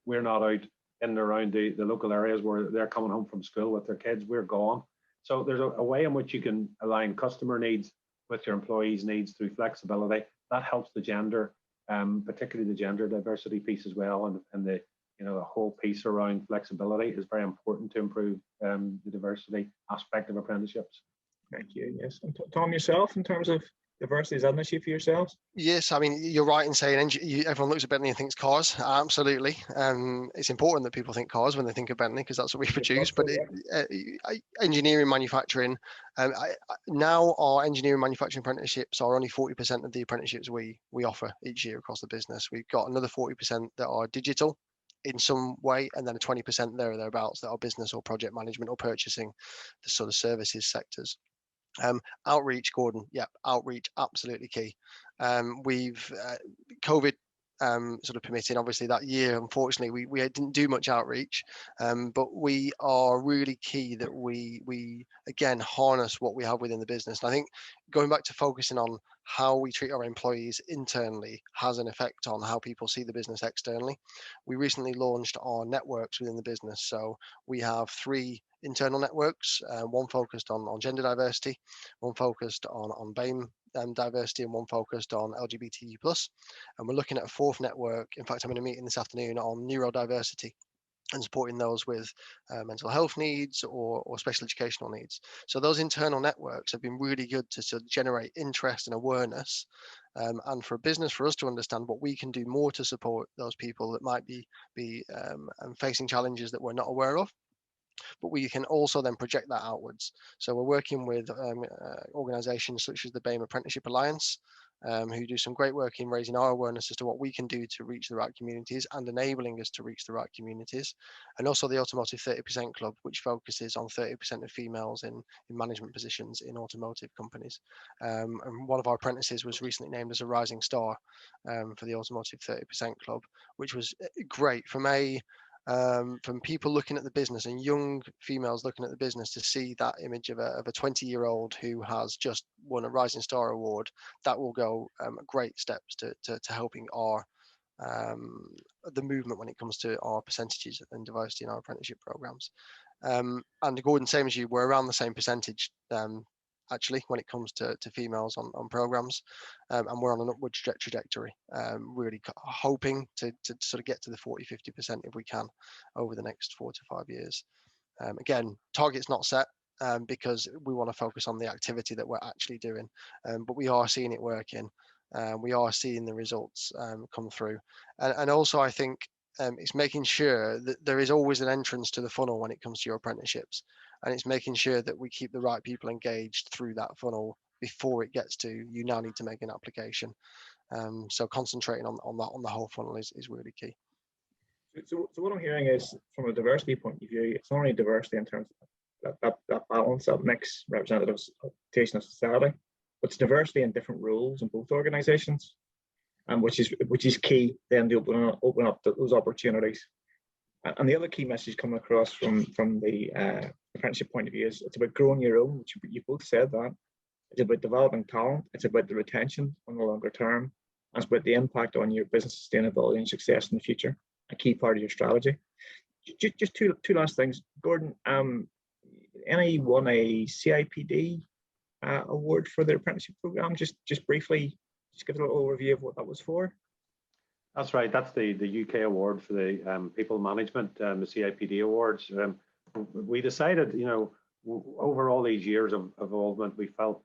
we're not out in and around the local areas where they're coming home from school with their kids. We're gone. So there's a way in which you can align customer needs with your employees' needs through flexibility. That helps the gender, particularly the gender diversity piece as well, and the whole piece around flexibility is very important to improve the diversity aspect of apprenticeships. Thank you. Yes. And Tom, yourself, in terms of diversity, is that an issue for yourselves? Yes, I mean, you're right in saying everyone looks at Bentley and thinks cars. Absolutely. It's important that people think cars when they think of Bentley, because that's what we produce. But engineering, manufacturing, now our engineering manufacturing apprenticeships are only 40% of the apprenticeships we offer each year across the business. We've got another 40% that are digital in some way, and then a 20% there or thereabouts that are business or project management or purchasing, the sort of services sectors. Outreach, Gordon. Yeah, outreach, absolutely key. We've COVID sort of permitting, obviously that year, unfortunately, we didn't do much outreach, but we are really key that we again harness what we have within the business. And I think going back to focusing on how we treat our employees internally has an effect on how people see the business externally. We recently launched our networks within the business. So we have 3 internal networks, one focused on gender diversity, one focused on BAME diversity, and one focused on LGBTQ+. And we're looking at a 4th network. In fact, I'm in a meeting this afternoon on neurodiversity. and supporting those with mental health needs or special educational needs. So those internal networks have been really good to sort of generate interest and awareness, and for a business, for us to understand what we can do more to support those people that might be facing challenges that we're not aware of. But we can also then project that outwards. So we're working with organisations such as the BAME Apprenticeship Alliance, who do some great work in raising our awareness as to what we can do to reach the right communities and enabling us to reach the right communities. And also the Automotive 30% Club, which focuses on 30% of females in management positions in automotive companies. And one of our apprentices was recently named as a rising star for the Automotive 30% Club, which was great from people looking at the business and young females looking at the business to see that image of a 20-year-old who has just won a Rising Star award. That will go great steps to helping our the movement when it comes to our percentages and diversity in our apprenticeship programs. And Gordon, same as you, we're around the same percentage actually when it comes to females on programs, and we're on an upward trajectory, really hoping to sort of get to the 40-50% if we can over the next 4 to 5 years. Again, target's not set because we want to focus on the activity that we're actually doing, but we are seeing it working. We are seeing the results come through, and also I think it's making sure that there is always an entrance to the funnel when it comes to your apprenticeships, and it's making sure that we keep the right people engaged through that funnel before it gets to you now need to make an application. So concentrating on the whole funnel is really key. So what I'm hearing is, from a diversity point of view, it's not only diversity in terms of that balance, that mix representation of society, but it's diversity in different roles in both organisations, and which is key then to open up those opportunities. And the other key message coming across from the apprenticeship point of view is it's about growing your own, which you both said that. It's about developing talent. It's about the retention on the longer term. And it's about the impact on your business sustainability and success in the future, a key part of your strategy. Just two last things. Gordon, any won a CIPD award for the apprenticeship program? Just briefly, just give a little overview of what that was for. That's right. That's the UK award for the people management, the CIPD awards. We decided, over all these years of involvement, we felt,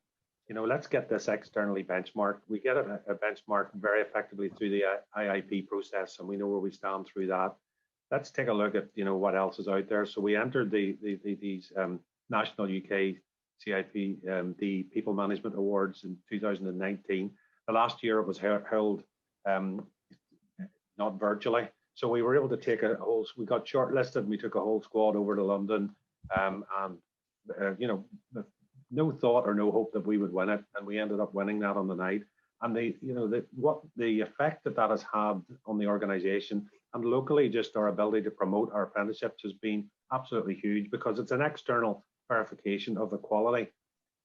let's get this externally benchmarked. We get a benchmark very effectively through the IIP process, and we know where we stand through that. Let's take a look at, what else is out there. So we entered these national UK CIP, the People Management Awards in 2019. The last year it was held not virtually. So we were able to take we got shortlisted, we took a whole squad over to London, and no thought or no hope that we would win it, and we ended up winning that on the night. And the effect that has had on the organisation and locally, just our ability to promote our apprenticeships has been absolutely huge, because it's an external verification of the quality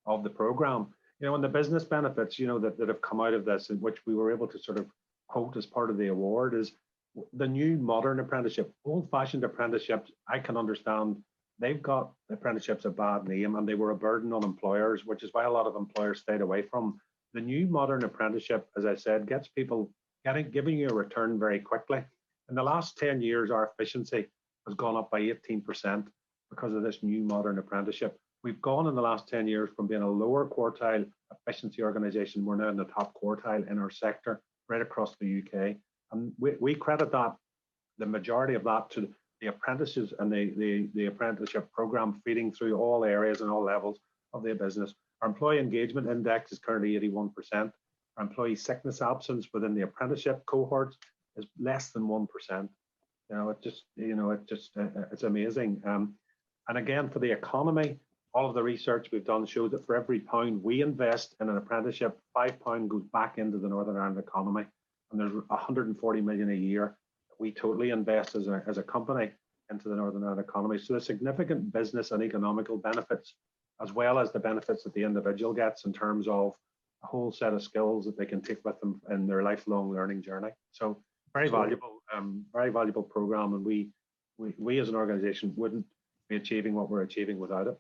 of the programme. And the business benefits, that have come out of this, in which we were able to sort of quote as part of the award, is the new modern apprenticeship. Old-fashioned apprenticeships, I can understand, they've got apprenticeships a bad name, and they were a burden on employers, which is why a lot of employers stayed away from. The new modern apprenticeship, as I said, gets people giving you a return very quickly. In the last 10 years, our efficiency has gone up by 18% because of this new modern apprenticeship. We've gone in the last 10 years from being a lower quartile efficiency organisation, we're now in the top quartile in our sector, right across the UK. And we credit that, the majority of that, to the apprentices and the apprenticeship programme feeding through all areas and all levels of the business. Our employee engagement index is currently 81%. Our employee sickness absence within the apprenticeship cohort is less than 1%. It's amazing. And again, for the economy, all of the research we've done shows that for every £1 we invest in an apprenticeship, £5 goes back into the Northern Ireland economy. And there's 140 million a year that we totally invest as a company into the Northern Ireland economy. So the significant business and economical benefits, as well as the benefits that the individual gets in terms of a whole set of skills that they can take with them in their lifelong learning journey. So very valuable program, and we as an organisation wouldn't be achieving what we're achieving without it.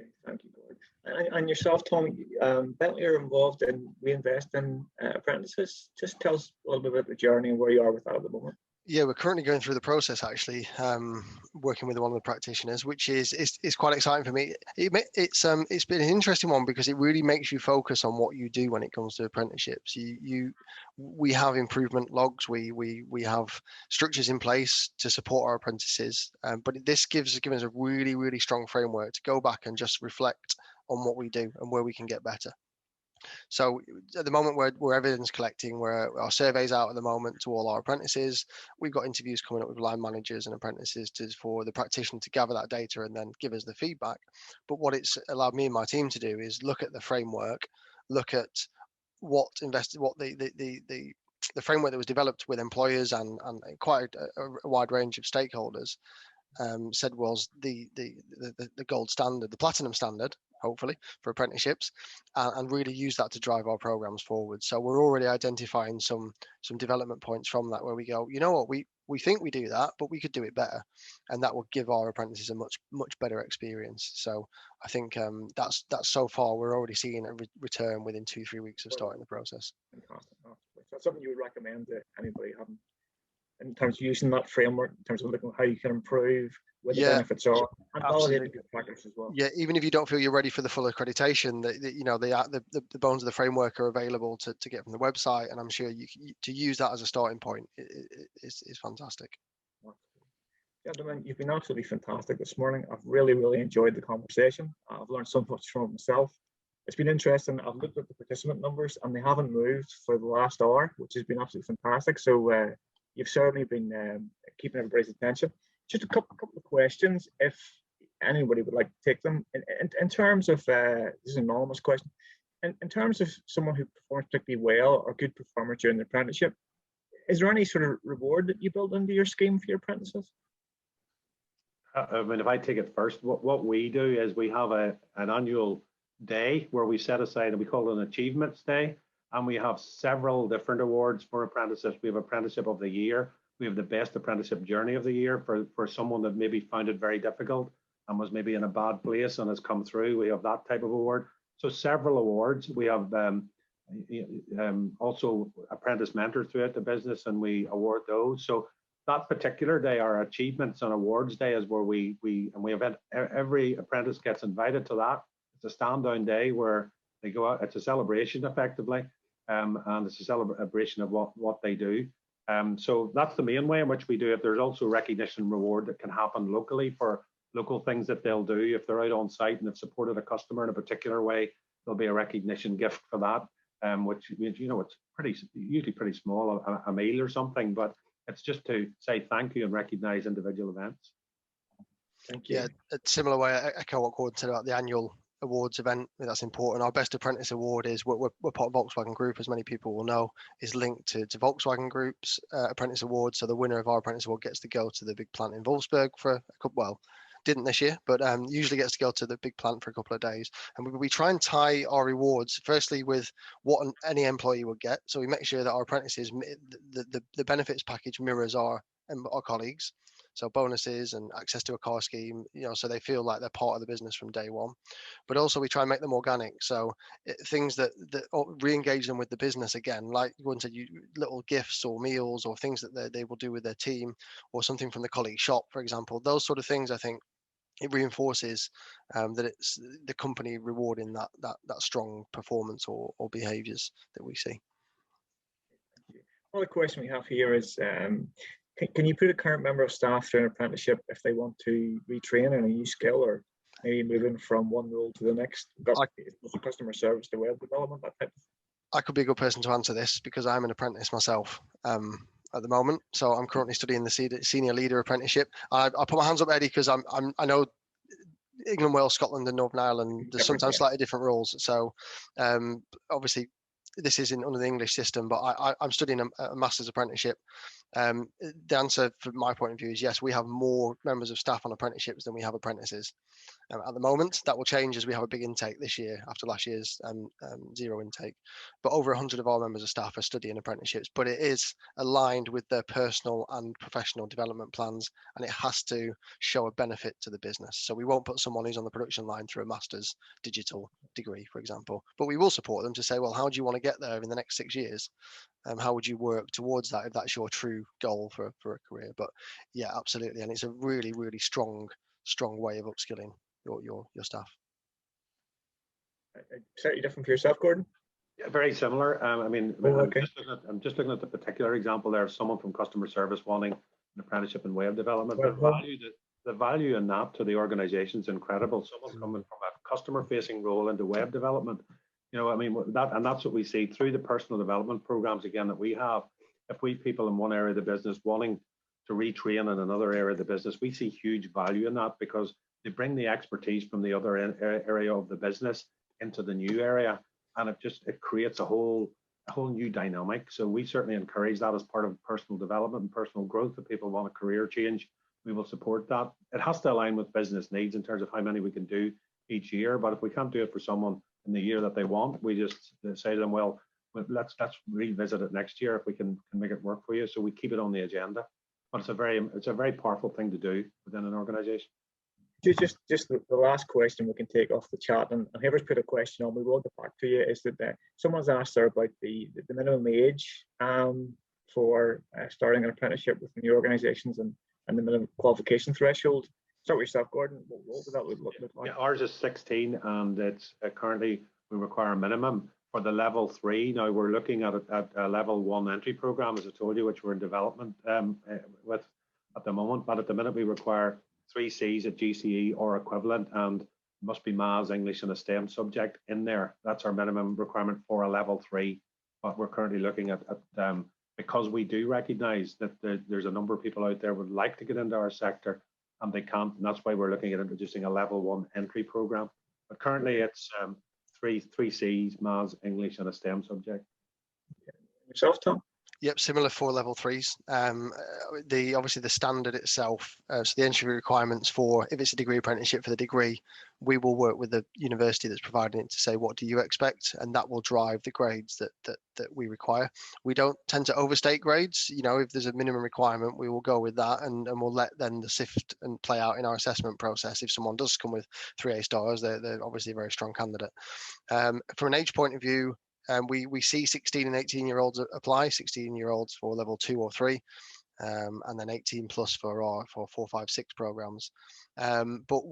Okay, thank you, Gordon. And yourself, Tom, Bentley are involved in reinvesting apprentices. Just tell us a little bit about the journey and where you are with that at the moment. Yeah, we're currently going through the process, actually, working with one of the practitioners, which is quite exciting for me. It's been an interesting one because it really makes you focus on what you do when it comes to apprenticeships. We have improvement logs, we have structures in place to support our apprentices, but this gives us a really strong framework to go back and just reflect on what we do and where we can get better. So at the moment, we're evidence collecting, where our surveys out at the moment to all our apprentices. We've got interviews coming up with line managers and apprentices for the practitioner to gather that data and then give us the feedback. But what it's allowed me and my team to do is look at the framework, look at what the framework that was developed with employers and quite a wide range of stakeholders said was the gold standard, the platinum standard, hopefully, for apprenticeships, and really use that to drive our programs forward. So we're already identifying some development points from that, where we go, you know what, we think we do that, but we could do it better, and that will give our apprentices a much better experience. So I think that's so far we're already seeing a return within 2-3 weeks of starting the process. Fantastic. That's something you would recommend to anybody having, in terms of using that framework, in terms of looking at how you can improve, where the benefits are, and validating good practice as well. Yeah, even if you don't feel you're ready for the full accreditation, the bones of the framework are available to get from the website, and I'm sure to use that as a starting point is fantastic. Gentlemen, you've been absolutely fantastic this morning. I've really enjoyed the conversation. I've learned so much from it myself. It's been interesting. I've looked at the participant numbers and they haven't moved for the last hour, which has been absolutely fantastic. So you've certainly been keeping everybody's attention. Just a couple of questions, if anybody would like to take them. In terms of, this is an anonymous question, in terms of someone who performs particularly well or good performer during the apprenticeship, is there any sort of reward that you build into your scheme for your apprentices? I mean, if I take it first, what we do is we have an annual day where we set aside, and we call it an achievements day, and we have several different awards for apprentices. We have Apprenticeship of the Year. We have the Best Apprenticeship Journey of the Year for someone that maybe found it very difficult and was maybe in a bad place and has come through. We have that type of award. So several awards. We have also apprentice mentors throughout the business, and we award those. So that particular day, our Achievements and Awards Day, is where we have every apprentice gets invited to that. It's a stand down day where they go out. It's a celebration effectively, and it's a celebration of what they do. So that's the main way in which we do it. There's also recognition and reward that can happen locally for local things that they'll do. If they're out on site and have supported a customer in a particular way, there'll be a recognition gift for that, which, you know, it's usually pretty small, a meal or something, but it's just to say thank you and recognize individual events. Thank you. Yeah, a similar way, I echo what Gordon said about the annual awards event. That's important. Our Best Apprentice Award is we're part of Volkswagen Group, as many people will know, is linked to Volkswagen Group's Apprentice Awards. So the winner of our Apprentice Award gets to go to the big plant in Wolfsburg for a couple, well, didn't this year, but usually gets to go to the big plant for a couple of days. And we try and tie our rewards firstly with what any employee would get. So we make sure that our apprentices, the benefits package mirrors our colleagues. So bonuses and access to a car scheme, you know, so they feel like they're part of the business from day one. But also we try and make them organic. So things that re-engage them with the business again, like Gordon said, little gifts or meals or things that they will do with their team, or something from the colleague shop, for example. Those sort of things, I think, it reinforces that it's the company rewarding that strong performance or behaviours that we see. Another question we have here is, can you put a current member of staff through an apprenticeship if they want to retrain in a new skill, or maybe moving from one role to the next? Customer service to web development, that type of thing. I could be a good person to answer this because I'm an apprentice myself at the moment. So I'm currently studying the senior leader apprenticeship. I put my hands up, Eddie, because I know England, Wales, Scotland, and Northern Ireland, there's sometimes slightly different rules. So obviously this is under the English system, but I'm studying a master's apprenticeship. The answer from my point of view is yes, we have more members of staff on apprenticeships than we have apprentices. At the moment, that will change as we have a big intake this year after last year's zero intake. But over 100 of our members of staff are studying apprenticeships, but it is aligned with their personal and professional development plans, and it has to show a benefit to the business. So we won't put someone who's on the production line through a master's digital degree, for example, but we will support them to say, well, how do you want to get there in the next 6 years? how would you work towards that if that's your true goal for a career? But yeah, absolutely, and it's a really, really strong way of upskilling your staff. Slightly different for yourself, Gordon? Yeah, very similar. I mean, okay. I'm just looking at the particular example there of someone from customer service wanting an apprenticeship in web development. The value in that to the organization is incredible. Someone coming from a customer-facing role into web development, you know, I mean, that's what we see through the personal development programs again that we have. If we people in one area of the business wanting to retrain in another area of the business, we see huge value in that because they bring the expertise from the other area of the business into the new area, and it creates a whole new dynamic. So we certainly encourage that as part of personal development and personal growth. If people want a career change, we will support that. It has to align with business needs in terms of how many we can do each year. But if we can't do it for someone in the year that they want, we just say to them, well, let's revisit it next year if we can make it work for you. So we keep it on the agenda. But it's a very powerful thing to do within an organization. Just the last question we can take off the chat, and whoever's put a question on, we will get back to you, is that someone's asked there about the minimum age for starting an apprenticeship within your organisations and the minimum qualification threshold. Start with yourself, Gordon. What would that look like? Yeah, ours is 16, and it's currently we require a minimum for the level 3. Now we're looking at a level 1 entry program, as I told you, which we're in development with at the moment. But at the minute we require 3 C's at GCE or equivalent, and must be maths, English, and a STEM subject in there. That's our minimum requirement for a level 3. But we're currently looking at because we do recognise that there's a number of people out there would like to get into our sector and they can't, and that's why we're looking at introducing a level 1 entry program. But currently it's 3 C's, maths, English, and a STEM subject. Yourself, Tom? Yep, similar for level 3s. Obviously the standard itself, so the entry requirements for, if it's a degree apprenticeship for the degree, we will work with the university that's providing it to say, what do you expect? And that will drive the grades that we require. We don't tend to overstate grades. You know, if there's a minimum requirement, we will go with that, and we'll let then the sift and play out in our assessment process. If someone does come with 3 A stars, they're obviously a very strong candidate. From an age point of view, we see 16 and 18-year-olds apply, 16-year-olds for level 2 or 3, and then 18 plus for 4, 5, 6 programs. But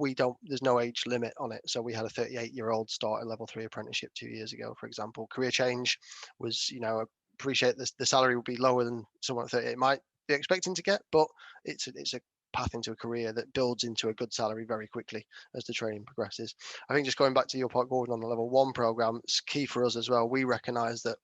there's no age limit on it. So we had a 38-year-old start a level 3 apprenticeship 2 years ago, for example. Career change was, you know, appreciate this, the salary would be lower than someone at 38 might be expecting to get, but it's a path into a career that builds into a good salary very quickly as the training progresses. I think just going back to your point, Gordon, on the level 1 program, it's key for us as well. We recognize that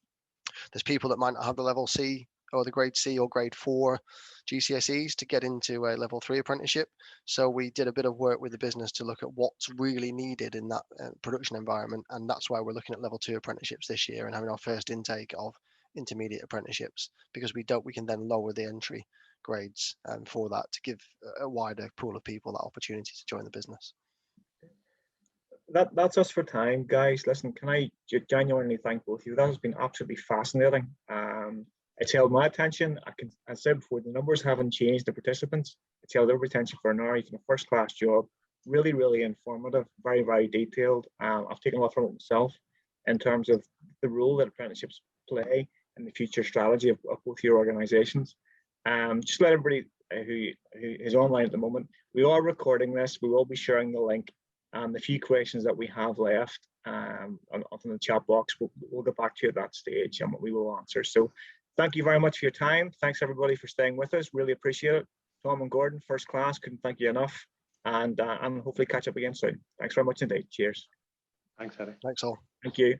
there's people that might not have the level C or the grade C or grade 4 GCSEs to get into a level 3 apprenticeship. So we did a bit of work with the business to look at what's really needed in that production environment. And that's why we're looking at level 2 apprenticeships this year and having our first intake of intermediate apprenticeships, because we can then lower the entry grades for that to give a wider pool of people that opportunity to join the business. That's us for time, guys. Listen, can I genuinely thank both of you? That has been absolutely fascinating. It's held my attention. As I said before, the numbers haven't changed, the participants. It's held their attention for an hour. You've done a first-class job. Really, really informative, very, very detailed. I've taken a lot from it myself in terms of the role that apprenticeships play in the future strategy of both your organisations. Just let everybody who is online at the moment, we are recording this. We will be sharing the link, and the few questions that we have left on the chat box, we'll get back to you at that stage and we will answer. So thank you very much for your time. Thanks everybody for staying with us. Really appreciate it. Tom and Gordon, first class. Couldn't thank you enough. And hopefully catch up again soon. Thanks very much indeed. Cheers. Thanks, Eddie. Thanks all. Thank you.